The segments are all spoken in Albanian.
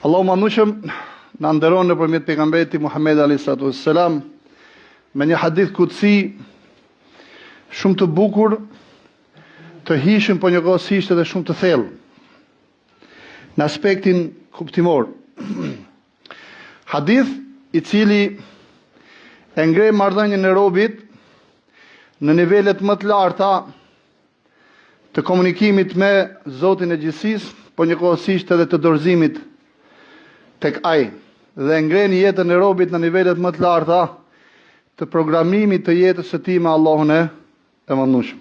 Allahu manushëm në nderon nëpërmjet pejgamberit Muhammed a.s. me një hadith kutsi shumë të bukur, të hishëm po njëkohësisht edhe shumë të thellë në aspektin kuptimor. Hadith i cili e ngre marrëdhënien e robit në nivelet më të larta të komunikimit me Zotin e gjithësisë, po njëkohësisht edhe të dorëzimit tek ai, dhe ngren jetën e robit në nivelet më të larta të programimit të jetës së tij me Allahun e mëndshëm.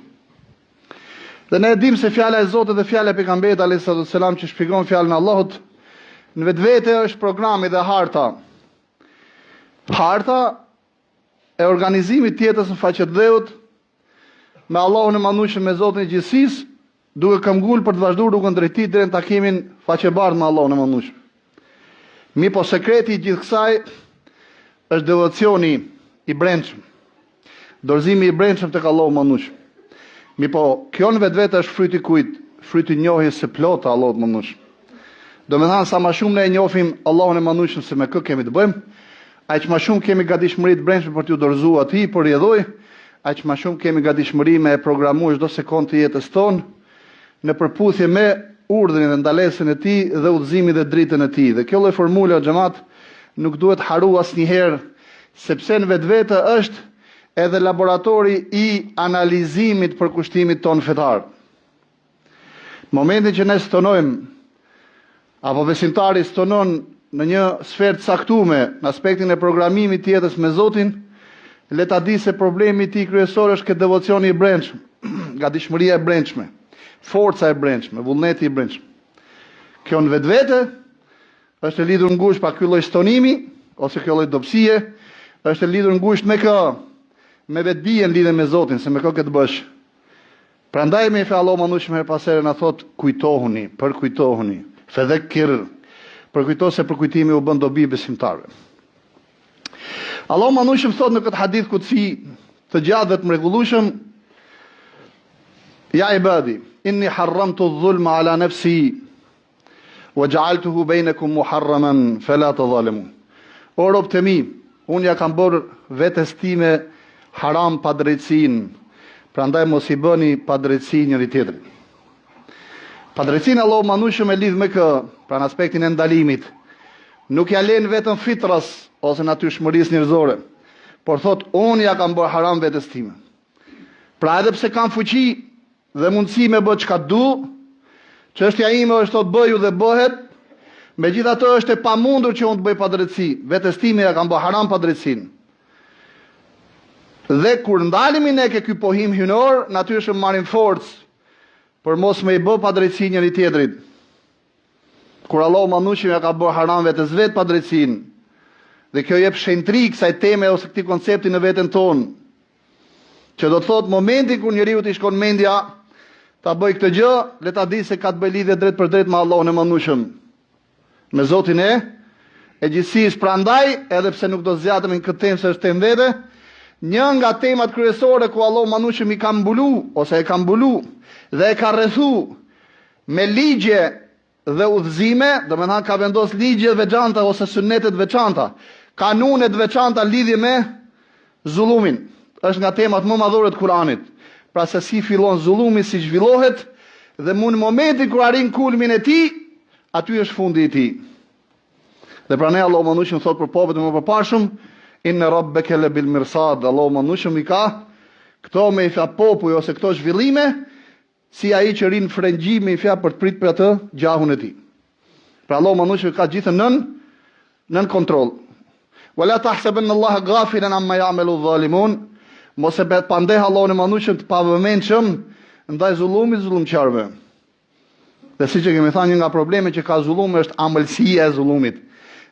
Dhe ne e dim se fjala e Zotit dhe fjala e pejgamberit a.s. që shpjegon fjalën e Allahut në vetvete është programi dhe harta. Harta e organizimit të jetës në faqet dheut me Allahun e mëndshëm, me Zotin e gjithësisë, duke këmbgul për të vazhduar rrugën drejt tij deri në takimin faqebardh me Allahun e mëndshëm. Mi po sekreti i gjithë kësaj është devocioni i brendshëm, dorëzimi i brendshëm tek Allahu mëndshëm. Mi po kjo në vetvete është fryti kujt? Fryti i njohjes së plotë të Allahut mëndshëm. Do me thanë, sa ma shumë ne e njohim Allahun e mëndshëm se me kë kemi të bëjmë, aq ma shumë kemi gatishmëri të brendshme për t'u dorëzuar atij, për rjedhoj, aq ma shumë kemi gatishmëri me e programuar çdo sekond të jetës tonë në përputhje me urdhrin dhe ndalesën e tij dhe udhëzimin dhe dritën e tij. Dhe kjo lloj formule o xhamat nuk duhet haru asnjëherë, sepse në vetvete është edhe laboratori i analizimit për kushtimit ton fetar. Momentin që ne stonojmë, apo besimtari stonon në një sferë të caktuar në aspektin e programimit të jetës me Zotin, le ta di se problemi i tij kryesor është këtë devocioni i brendshëm, gatishmëria e brendshme, forca e brendshme, vullneti i brendshëm. Kjo në vetvete është e lidhur ngushtë pa ky lloj stonimi ose kjo lloj dobësie, është e lidhur ngushtë me kë? Me vetdijen lidhe me Zotin, se me kë këtë bësh. Prandaj me fe Allahu mëndshëm her pas here na thot kujtohuni, përkujtohuni, fedhekir, përkujto se përkujtimi u bën dobi besimtarëve. Allahu mëndshëm thot në këtë hadith kutsi të gjatë dhe të mrekullueshëm: Ja ibadi, inni harramtu adh-dhulma ala nafsi wa ja'altuhu bainakum muharraman fala tadhalimu. O robët e mi, unë ja kam bërë vetes time haram padrejtësinë, prandaj mos i bëni padrejtësi njëri tjetrit. Padrejtësinë Allahu mëndshëm e lidh me kë? Pra në aspektin e ndalimit. Nuk ja len vetëm fitras ose natyrshmërisë njerëzore, por thot unë ja kam bërë haram vetes time. Pra edhe pse kam fuqi dhe mundësi me bë çka du, çështja ime është thot bëju dhe bëhet, megjithatë është e pamundur që unë të bëj padrejtësi, vetes time ja kam bërë haram padrejtësinë. Dhe kur ndalemi ne ke ky pohim hynor, natyrisht marrim forcë për mos me i bë padrejtësi njëri tjetrit. Kur Allahu mëndshëm ja ka bërë haram vetes vet padrejtësinë, dhe kjo jep shenjtri kësaj teme ose këtij koncepti në veten tonë, që do të thotë momenti kur njeriu t'i shkon mendja ta bëj këtë gjë, le ta di se ka të bëjë lidhje drejt për drejt me Allahun e mëndshëm, me Zotin e gjithësisë. Prandaj, edhe pse nuk do zgjatemi në këtë temë se është temë vete, një nga temat kryesore ku Allahu mëndshëm i ka mbulu ose e ka mbulu dhe e ka rrethu me ligje dhe udhëzime, do të thonë ka vendos ligje të veçanta ose sunete të veçanta, kanune të veçanta lidhje me zullumin. Është nga temat më madhore të Kuranit. Pra se si fillon zullumi, si zhvillohet, dhe në momentin kur arrin kulmin e tij, aty është fundi i tij. Dhe prandaj Allahu mëndshëm thot për popujt e mëparshëm: Inna rabbaka labil mirsad. Allahu mëndshëm i ka këto me i fja popuj ose këto zhvillime si ai që rin frengji me i fja për të prit për atë gjahun e tij. Pra Allahu mëndshëm ka gjithë nën kontroll. Wala tahsabanna Allaha ghafilan amma ya'malu adh-dhalimun. Mos e bëhet pandeh Allahun e mëndshëm të pavëmendshëm ndaj zullumit, zullumqarëve. Dhe siç e kemi thënë, një nga problemet që ka zullumi është amëlsia e zullumit.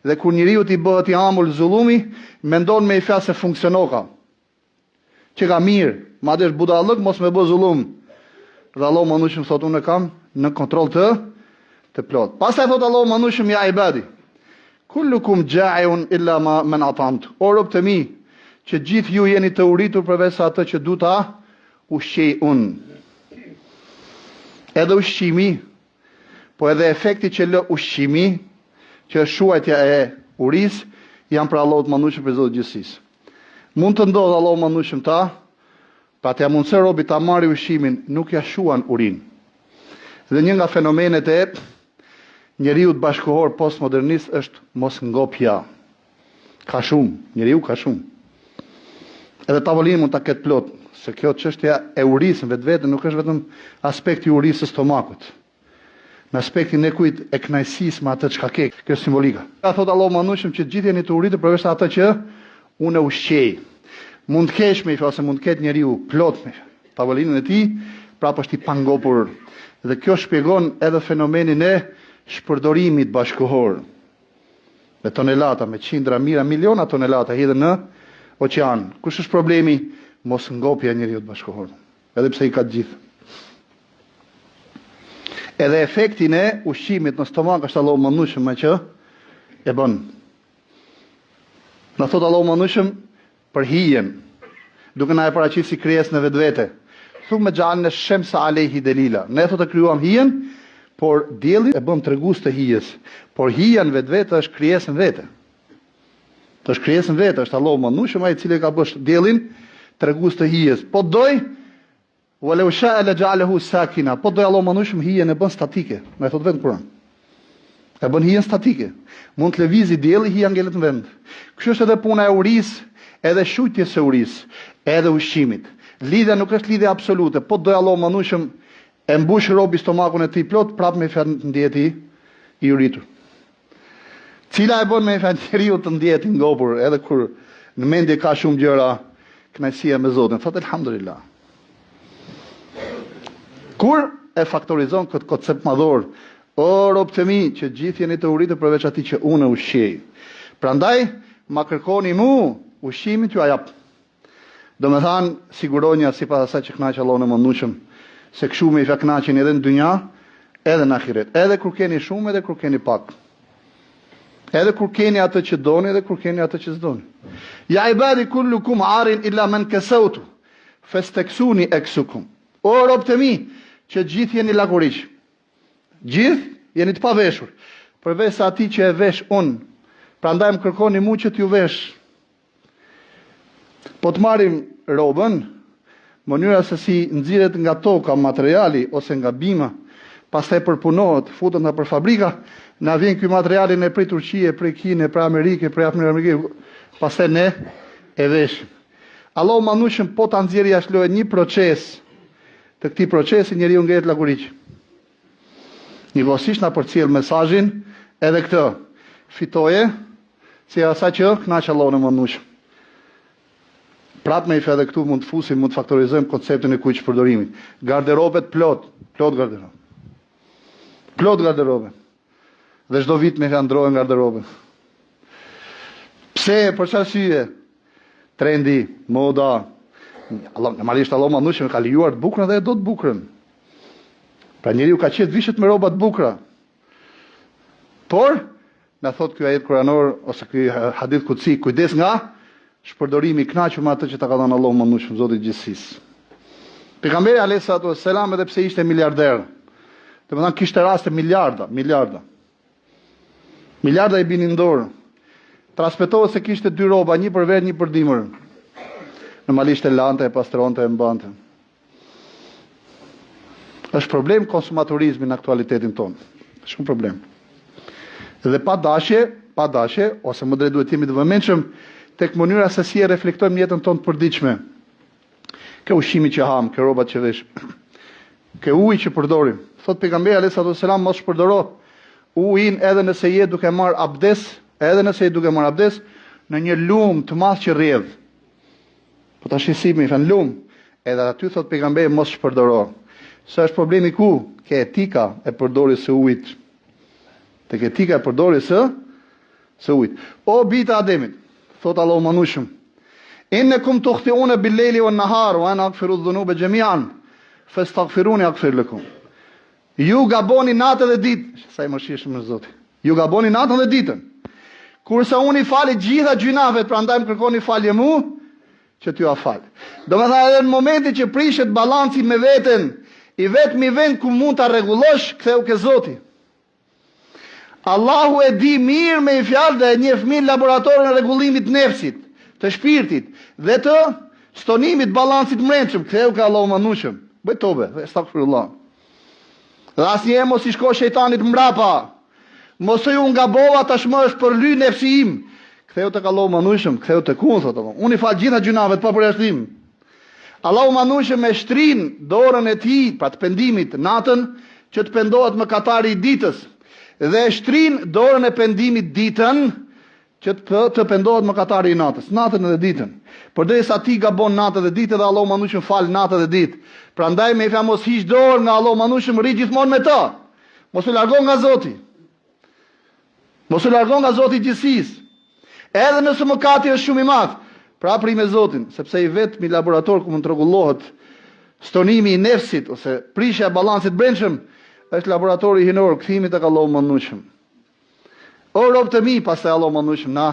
Dhe kur njeriu t'i bëhet i amël zullumi, mendon me i fjalë se funksionoka. Që ka mirë, madje është budallëk mos me bë zullum. Dhe Allahu mëndshëm thotë unë kam në kontroll të plot. Pastaj thotë Allahu mëndshëm: Ja ibadi, kullukum ja'iun illa man atamtu. O robët e mi, që gjithë ju jeni të uritur përveç sa atë që du ta ushqej unë. Edhe ushqimi, po edhe efekti që lë ushqimi, që është shuajtja e urisë, janë për Allahut mandueshëm për Zotin e gjithësisë. Mund të ndodhë Allahu mandueshëm ta, pa t'ia mundësoj robit ta marrë ushqimin, nuk ja shuan urinë. Dhe një nga fenomenet e njeriu të bashkohor postmodernist është mosngopja. Ka shumë, njeriu ka shumë. Edhe tavolinë mund ta ketë plot, se kjo çështja e urisë vetvete nuk është vetëm aspekti i urisë së stomakut. Në aspektin e kujt e kënaqësisë me atë çka ke, kjo është simbolika. Ka thot Allahu mandueshëm që gjithë jeni të uritur përveç atë që unë ushqej. Mund të kesh me ose mund të ketë njeriu plot me tavolinën e tij, prapë është i pangopur. Dhe kjo shpjegon edhe fenomenin e shpërdorimit bashkëkohor. Me tonelata, me qindra, mira, miliona tonelata hedhen në oqean. Kush është problemi? Mos ngopja e njeriu të bashkëkohor. Edhe pse i ka të gjithë. Edhe efektin e ushqimit në stomak është Allahu mandueshëm me që e bën. Na thot Allahu mandueshëm për hijen, duke na e paraqitur si krijesë në vetvete. Thumë xhan në shemsa alehi delila. Ne thotë krijuam hijen, por dielli e bën tregues të hijes. Por hija në vetvete është krijesë në vete. Është krijesë në vete, është Allahu mandueshëm ai i cili ka bërë diellin tregues të hijes. Po doj walau sha'a la ja'alahu sakina. Po doj Allahu mandueshëm hijen e bën statike. Me thotë vetëm Kur'an. E bën hijen statike. Mund të lëvizë dielli, hija ngelet në vend. Kjo është edhe puna e urisë, edhe shujtjes së urisë, edhe ushqimit. Lidhja nuk është lidhje absolute, po doj Allahu mandueshëm e mbush robi stomakun e tij plot, prapë me fjalë ndjeti i uritur. Cila e bën me fjalë njeriu të ndjeti ngopur, edhe kur në mendje ka shumë gjëra, kënaqësia me Zotin. Thot elhamdulillah. Kur e faktorizon këtë koncept madhor, o rob të mi, që gjithë jeni të uritur përveç atij që unë ushqej. Prandaj, ma kërkoni mu, ushqimin t'ju jap. Do me thanë, siguronja si pas asaj që kënaqë Allahu në mandueshëm, se kështu me i fa kënaqen edhe në dynja, edhe në ahiret. Edhe kur keni shumë, edhe kur keni pak. Edhe kur keni atë që doni, edhe kur keni atë që s'doni. Ja ibadi kullukum arin illa man kasautu, fastaksuni aksukum. O rob të mi, që gjithë jeni laguriq. Gjithë jeni të paveshur. Përveç sa atij që e vesh unë. Prandaj më kërkoni mu që t'ju vesh. Po të marrim robën, mënyra se si nxirret nga toka materiali ose nga bima, pastaj përpunohet, futet nëpër fabrika, na vjen ky materiali në prej Turqie, prej Kine, prej Amerike, prej Amerike, pastaj ne e veshim. Allahu mandueshëm po ta nxjerrë jashtë lojë një proces, të këtij procesi njeriu ngjehet laguriq. Njëkohësisht na përcjell mesazhin edhe këtë. Fitoje si asaj që kënaq Allahu në mandueshëm. Prapë me i edhe këtu mund të fusim, mund të faktorizojmë konceptin e kuq përdorimit. Garderobet plot garderobe. Plot garderobe. Dhe çdo vit me ndrohen garderobe. Pse, për çfarë arsye? Trendi, moda. Normalisht Allahu mandueshëm ka lejuar të bukurën dhe e do të bukurën. Pra njeriu ka qenë vishet me rroba të bukura. Por, na thot ky ajet kuranor ose ky hadith kutsi, kujdes nga shpërdorimi i kënaqur me atë që ta ka dhënë Allahu mandueshëm, Zoti i gjithësisë. Pejgamberi alayhis salatu wassalam edhe pse ishte miliarder, domethënë kishte raste miliarda. Miliarda i binin dorë. Transmetohet se kishte dy rroba, një për ver, një për dimër. Normalisht e lante, e pastronte, e mbante. Është problem konsumatorizmi në aktualitetin tonë. Shumë problem. Dhe pa dashje, ose më drejt duhet jemi të vëmendshëm tek mënyra se si e reflektojmë jetën tonë të përditshme. Ke ushqimi që ham, ke rrobat që vesh, ke uji që përdorim. Thot pejgamberi alayhis salatu wassalam mos shpërdoro ujin edhe nëse je duke marr abdes, në një lum të madh që rrjedh. Po tash si më thën lum, edhe aty thot pejgamberi mos shpërdoro. Sa është problemi ku? Ke etika e përdorjes së ujit. Tek etika e përdorjes së ujit. O bita Ademit, thot Allahu mandueshëm, innakum tukhti'una bil-layli wan-nahar wa ana aghfiru adh-dhunuba jami'an fastaghfiruni aghfir lakum. Ju gaboni natën dhe ditën, sa i mëshirshëm është Zoti. Ju gaboni natën dhe ditën. Kurse unë i fali gjitha gjunafet, prandaj më kërkoni falje mu, që t'ju afal. Domethënë edhe në momentin që prishet balanci me veten, i vetmi vend ku mund ta rregullosh, ktheu ke Zoti. Allahu e di mirë me i fjalë dhe e njeh mirë laboratorin e rregullimit të nefsit, të shpirtit dhe të stonimit balancit mbrëmshëm. Ktheu ka Allahu manushëm. Bëj tobe, astaghfirullah. Dhe asnjëherë mos i shko shejtanit mbrapa. Mos e unë gabova tashmë është për ly nefsi im. Ktheu tek Allahu manushëm, ktheu tek unë thotë Allah. Unë i fal gjitha gjunavet pa përjashtim. Allahu manushëm e shtrin dorën e tij pra të pendimit natën që të pendohet mëkatari i ditës. Dhe e shtrin dorën e pendimit ditën që të pendohet mëkatari i natës, natën edhe ditën. Përderisa ti gabon natë dhe ditë dhe Allahu manushëm fal natë dhe ditë. Prandaj me fjalë mos hiq dorë nga Allahu manushëm, rri gjithmonë me të. Mos u largon nga Zoti. Mos u largon nga Zoti i gjithësisë. Edhe nëse mëkati është shumë i madh, pra pri me Zotin, sepse i vetmi laborator ku mund të rregullohet stonimi i nefsit ose prishja e balancit brendshëm është laboratori hinor, kthimi tek Allahu manushëm. O rob të mi, pastaj Allahu manushëm na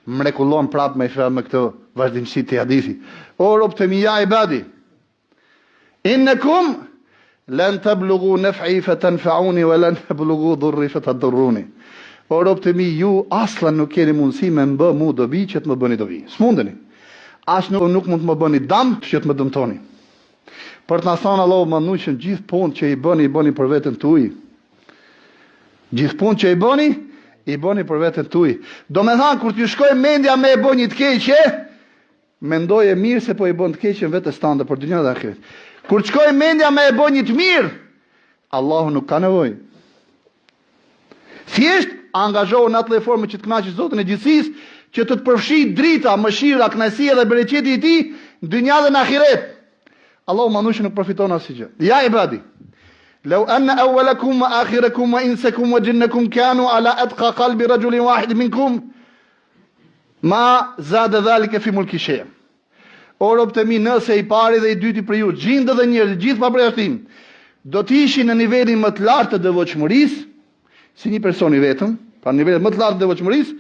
mrekullon prapë me këtë vazhdimsi të hadithi. O rob të mi, ja ibadi, innakum lan tablughu naf'i fatanfa'uni wa lan tablughu dhurri fatadurruni. O rob të mi, ju aslan nuk keni mundësi me më bë mu dobi që të më bëni dobi. S'mundeni. As nuk mund të më bëni dëm që të më dëmtoni. Për të na thënë Allahu manushëm, gjithë punë që i bëni për veten tuaj. Gjithë punë që i bëni për veten tuaj. Domethënë kur t'ju shkoj mendja me e bën një të keqe, mendoje mirë se po i bën të keqen vetes tande për dynjën dhe ahiret. Kur të shkoj mendja me e bën një të mirë, Allahu nuk ka nevojë. Thjesht angazhohu në atë formë që të kënaqësh Zotin e gjithësisë, që të përfshi drita, mëshira, kënaqësia dhe bereqeti i tij në dynjë dhe në ahiret. Allahu manushëm nuk përfiton asgjë. Ja ibadi, law anna awwalakum wa akhirakum wa insakum wa jinnakum kanu ala atqa qalbi rajulin wahid minkum ma zada dhalika fi mulki shay'. O rob të mi, nëse i pari dhe i dyti për ju, gjindë dhe njerëz, gjithë pa përjashtim, do të ishin në nivelin më të lartë të devotshmërisë, si një person i vetëm, pra në nivelin më të lartë të devotshmërisë,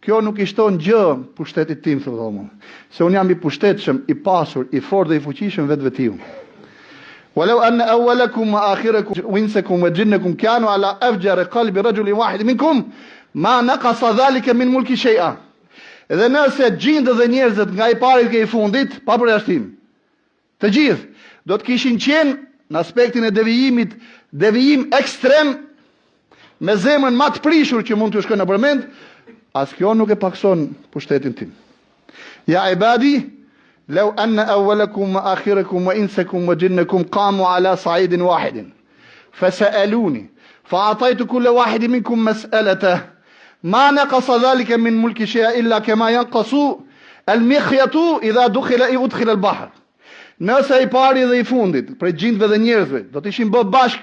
kjo nuk i shton gjë pushtetit tim, thotë Allahu. Se unë jam i pushtetshëm, i pasur, i fortë dhe i fuqishëm vetvetiu. Walau anna awwalakum wa akhirakum wa insakum wa jinnakum kanu ala afjar qalbi rajulin wahid minkum ma naqasa dhalika min mulki shay'a. Dhe nëse gjindë dhe njerëzit nga i pari ke i fundit, pa përjashtim, të gjithë, do të kishin qenë në aspektin e devijimit, devijim ekstrem, me zemrën më të prishur që mund të shkojë në përmend, as kjo nuk e pakson pushtetin tim. Ja ibadi, law anna awwalakum wa akhirakum wa insakum wa jinnakum qamu ala sa'idin wahidin, fasa'aluni, fa'ataytu kulla wahidin minkum mas'alatahu. ما نقص ذلك من ملك شيء إلا كما ينقص المخيط إذا أدخل البحر. Nëse i pari dhe i fundit, prej gjindëve dhe njerëzve, do të ishin bë bashk,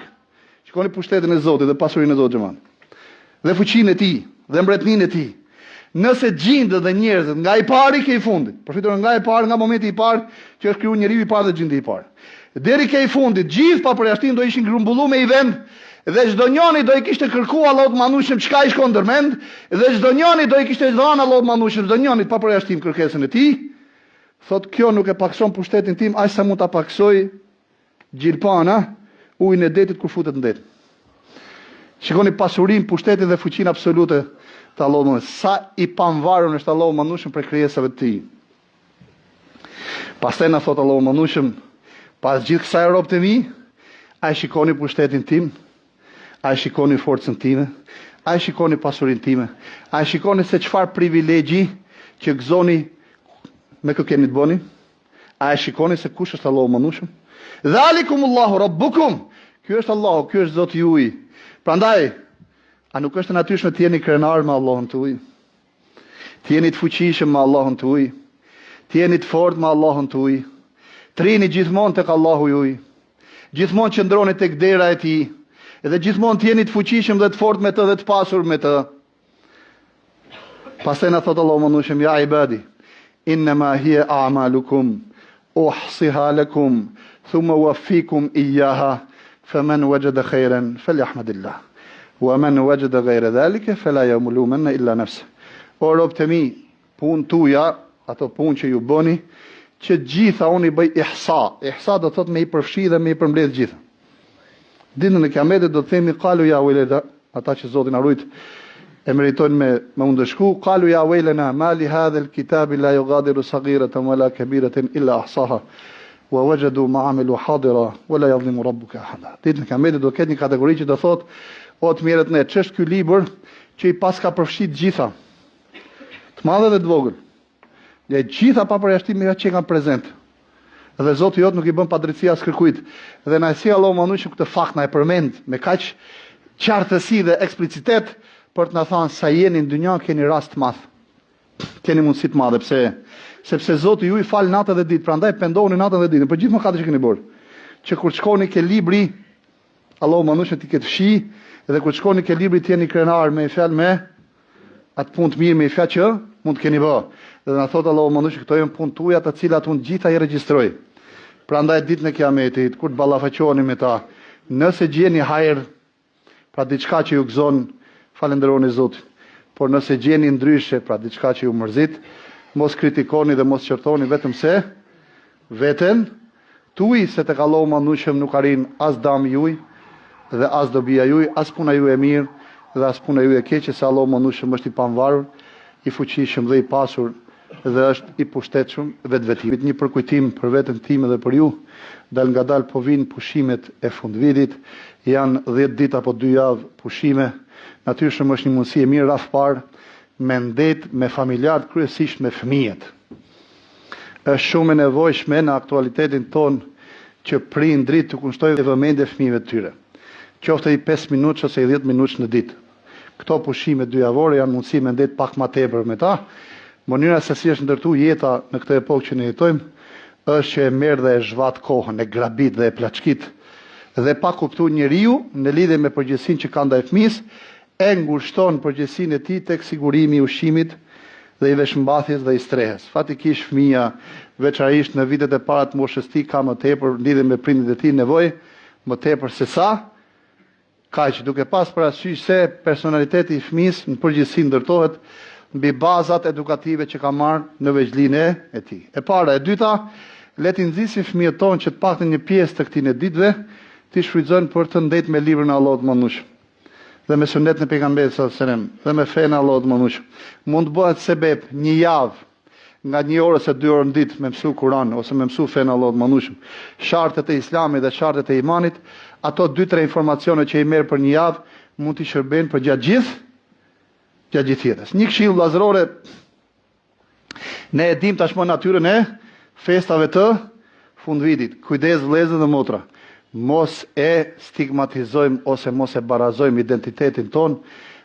shikoni pushtetin e Zotit dhe pasurinë e Zotit xhaman. Dhe fuqinë e tij, dhe mbretërinë e tij. Nëse gjindët dhe njerëzit nga i pari ke i fundit, përfiton nga i pari, nga momenti i parë që është krijuar njeriu i parë dhe gjindi i parë. Deri ke i fundit, gjithë pa përjashtim do ishin grumbulluar me i vend. Dhe çdo njeri do i kishte kërkuar Allahut manushëm çka i shkon ndërmend, dhe çdo njeri do i kishte dhënë Allahut manushëm çdo njeri pa përjashtim kërkesën e tij. Thot kjo nuk e pakson pushtetin tim aq sa mund ta paksoj gjilpana ujin e detit kur futet në det. Shikoni pasurinë, pushtetin dhe fuqinë absolute të Allahut, sa i pamvarur është Allahu manushëm për krijesave të tij. Pastaj na thot Allahu manushëm, pas gjithë kësaj robë të mi, ai shikoni pushtetin tim, a shikoni forcën time, a shikoni pasurinë time, a shikoni se çfarë privilegji që gëzoni me kë keni të bëni, a shikoni se kush është Allahu manushëm. Dhalikumullahu rabbukum, ky është Allahu, ky është Zoti juaj. Prandaj, a nuk është natyrshme të jeni krenar me Allahun tuaj? Të jeni të fuqishëm me Allahun tuaj, të jeni të fortë me Allahun tuaj, të rini gjithmonë tek Allahu juaj, gjithmonë qëndroni tek dera e tij. Edhe gjithmonë të jeni të fuqishëm dhe të fortë me të dhe të pasur me të. Pastaj na thot Allahu manushëm, ja ibadi, innama hiya a'malukum uhsiha lakum thumma uwaffikum iyyaha faman wajada khayran falyahmadillah wa man wajada ghayra dhalika fala yamlumanna illa nafsa. O rob të mi, punë tuaja, ato punë që ju bëni, që gjitha unë i bëj ihsa. Ihsa do thot me i përfshi dhe me i përmbledh gjitha. Ditën e Kiametit do të themi qalu ya walida, ata që Zoti na rujt, e meritojnë me undëshku. Qalu ya waylana ma li hadha alkitabi la yughadiru saghiratan wala kabiratan illa ahsaha wa wajadu ma amilu hadira wala yadhlimu rabbuka ahada. Ditën e Kiametit do ketë një kategori që do thotë, o të mirët ne, ç'është ky libër që i pas ka përfshit gjitha, të madhe dhe të vogël. Dhe gjitha pa përjashtim që kanë prezent. Dhe Zoti jot nuk i bën padrejtësi as kërkujt. Dhe na si Allahu manush këtë fakt na e përmend me kaq qartësi dhe eksplicitet për të na thënë sa jeni në dynjë keni rast të madh. Keni mundësi të madhe, pse? Sepse Zoti ju i fal natën dhe ditën, prandaj pendohuni natën dhe ditën për gjithë mëkatet që keni bërë. Që kur shkoni ke libri, Allahu manush ti ke të fshi, dhe kur shkoni ke libri të jeni krenar me fjalë me atë punë të mirë me fjalë që mund të keni bërë. Dhe na thot Allahu manush këto janë punë tuaja të cilat unë gjitha i regjistroj. Prandaj ditën e Kiametit kur të ballafaqoheni me ta, nëse gjeni hajër, pra diçka që ju gëzon, falenderoni Zotin. Por nëse gjeni ndryshe, pra diçka që ju mërzit, mos kritikoni dhe mos qërtoni vetëm se veten tuaj, se tek Allahu manushëm nuk arrin as dami juaj dhe as dobia juaj, as puna ju e mirë dhe as puna ju e keqe, se Allahu manushëm është i pavarur, i fuqishëm dhe i pasur dhe është i pushtetshëm vetvetimit. Një përkujtim për veten time dhe për ju, dal ngadal po vinë pushimet e fundvitit, janë 10 ditë apo 2 javë pushime. Natyrisht është një mundësi e mirë rreth parë me ndet me familjarët, kryesisht me fëmijët. Është shumë e nevojshme në aktualitetin ton që prindrit të kushtojnë vëmendje fëmijëve të tyre. Qoftë i 5 minutë ose i 10 minutë në ditë. Këto pushime 2 javore janë mundësi me ndet pak më tepër me ta. Mënyra se si është ndërtu jeta në këtë epokë që ne jetojmë, është që e merr dhe e zhvat kohën, e grabit dhe e plaçkit, dhe pa kuptuar njeriu në lidhje me përgjegjësinë që ka ndaj fëmisë, e ngushton përgjegjësinë e tij tek sigurimi i ushqimit dhe i veshmbathjes dhe i strehes. Fatikisht fëmia, veçanërisht në vitet e para të moshës tij, ka më tepër lidhje me prindit e tij nevojë më tepër se sa kaq, duke pas parasysh se personaliteti i fëmisë në përgjithësi ndërtohet mbi bazat edukative që ka marrë në veçlinë e tij. E para, e dyta, le të nxisim fëmijët tonë që të paktën një pjesë të këtij ditëve ti shfrytëzojnë për të ndetë me librin e Allahut manush dhe me sunetin e pejgamberit sallallahu alajhi wasallam dhe me fenë e Allahut manush. Mund të bëhet sebeb një javë nga 1 orë ose 2 orë në ditë me mësu Kur'an ose me mësu fenë e Allahut manush, shartet e Islamit dhe shartet e imanit, ato 2-3 informacione që i merr për një javë mund t'i shërbejnë për gjatë gjithë jetës. Një këshill vllazërore, ne e dim tashmë natyrën e festave të fundvitit. Kujdes vëllezër dhe motra, mos e stigmatizojmë ose mos e barazojmë identitetin ton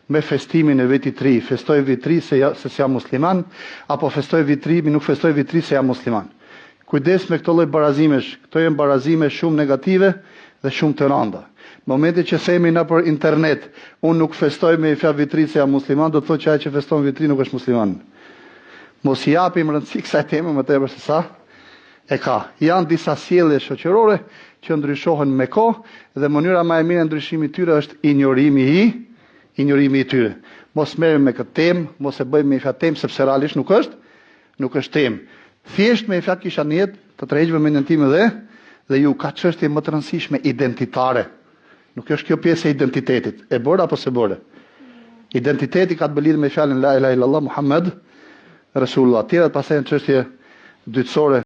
me festimin e vitit të ri. Festoj vit të ri se jam musliman, apo festoj vit të ri, nuk festoj vit të ri se jam musliman. Kujdes me këto lloj barazimesh. Këto janë barazime shumë negative dhe shumë të rënda. Në momentin që themi në për internet, unë nuk festoj me fjalë vitri se jam musliman, do të thotë që ai që feston vitri nuk është musliman. Mos i japim rëndësi kësaj teme më tepër se sa e ka. Janë disa sjellje shoqërore që ndryshohen me kohë dhe mënyra më e mirë e ndryshimit të tyre është injorimi i tyre. Mos merrem me këtë temë, mos e bëjmë me fjalë temë sepse realisht nuk është temë. Thjesht me fjalë kisha në jetë të tërheqëve mendjen time dhe ju ka çështje më të rëndësishme identitare. Nuk është kjo pjesë e identitetit. E bërë apo se bërë? Identiteti ka të bëjë me fjalën la ilaha illallah Muhammed Rasulullah. Tjerat pastaj janë çështje dytësore